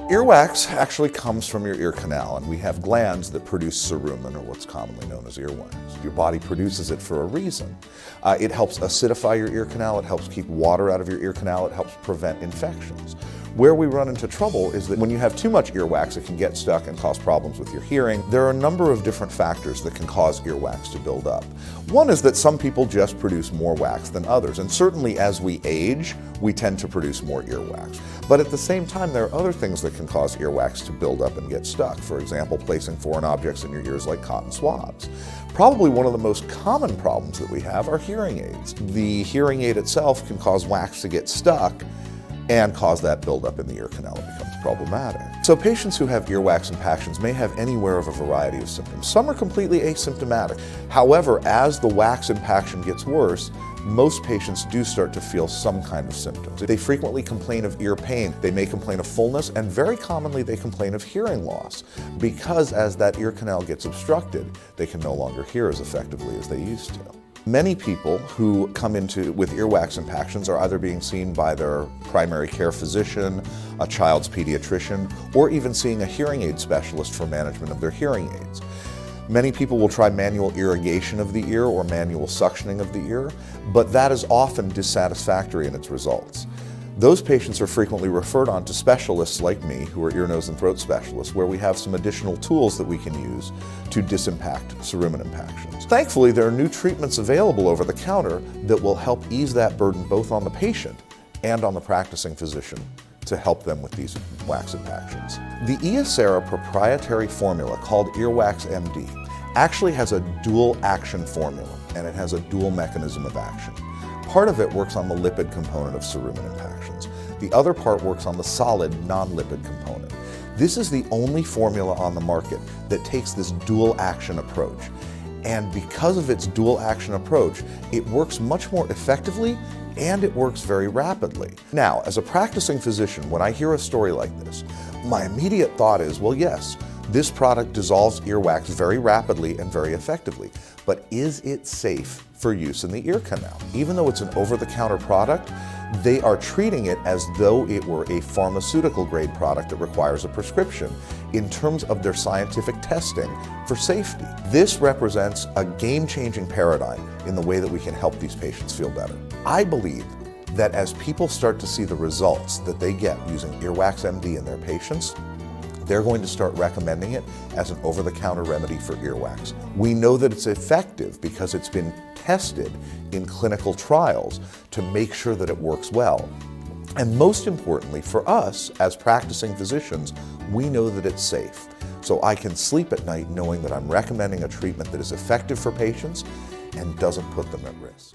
Earwax actually comes from your ear canal, and we have glands that produce cerumen, or what's commonly known as earwax. Your body produces it for a reason. It helps acidify your ear canal, it helps keep water out of your ear canal, it helps prevent infections. Where we run into trouble is that when you have too much earwax, it can get stuck and cause problems with your hearing. There are a number of different factors that can cause earwax to build up. One is that some people just produce more wax than others, and certainly as we age, we tend to produce more earwax. But at the same time, there are other things that can cause earwax to build up and get stuck. For example, placing foreign objects in your ears like cotton swabs. Probably one of the most common problems that we have are hearing aids. The hearing aid itself can cause wax to get stuck and cause that buildup in the ear canal. It becomes problematic. So patients who have earwax impactions may have anywhere of a variety of symptoms. Some are completely asymptomatic. However, as the wax impaction gets worse, most patients do start to feel some kind of symptoms. They frequently complain of ear pain, they may complain of fullness, and very commonly they complain of hearing loss, because as that ear canal gets obstructed, they can no longer hear as effectively as they used to. Many people who come with earwax impactions are either being seen by their primary care physician, a child's pediatrician, or even seeing a hearing aid specialist for management of their hearing aids. Many people will try manual irrigation of the ear or manual suctioning of the ear, but that is often dissatisfactory in its results. Those patients are frequently referred on to specialists like me, who are ear, nose, and throat specialists, where we have some additional tools that we can use to disimpact cerumen impactions. Thankfully, there are new treatments available over the counter that will help ease that burden both on the patient and on the practicing physician to help them with these wax impactions. The eosera proprietary formula called Earwax MD actually has a dual action formula, and it has a dual mechanism of action. Part of it works on the lipid component of cerumen impactions. The other part works on the solid, non-lipid component. This is the only formula on the market that takes this dual action approach. And because of its dual action approach, it works much more effectively and it works very rapidly. Now, as a practicing physician, when I hear a story like this, my immediate thought is, well, yes, this product dissolves earwax very rapidly and very effectively, but is it safe for use in the ear canal? Even though it's an over-the-counter product, they are treating it as though it were a pharmaceutical grade product that requires a prescription in terms of their scientific testing for safety. This represents a game-changing paradigm in the way that we can help these patients feel better. I believe that as people start to see the results that they get using Earwax MD in their patients, they're going to start recommending it as an over-the-counter remedy for earwax. We know that it's effective because it's been tested in clinical trials to make sure that it works well. And most importantly, for us as practicing physicians, we know that it's safe. So I can sleep at night knowing that I'm recommending a treatment that is effective for patients and doesn't put them at risk.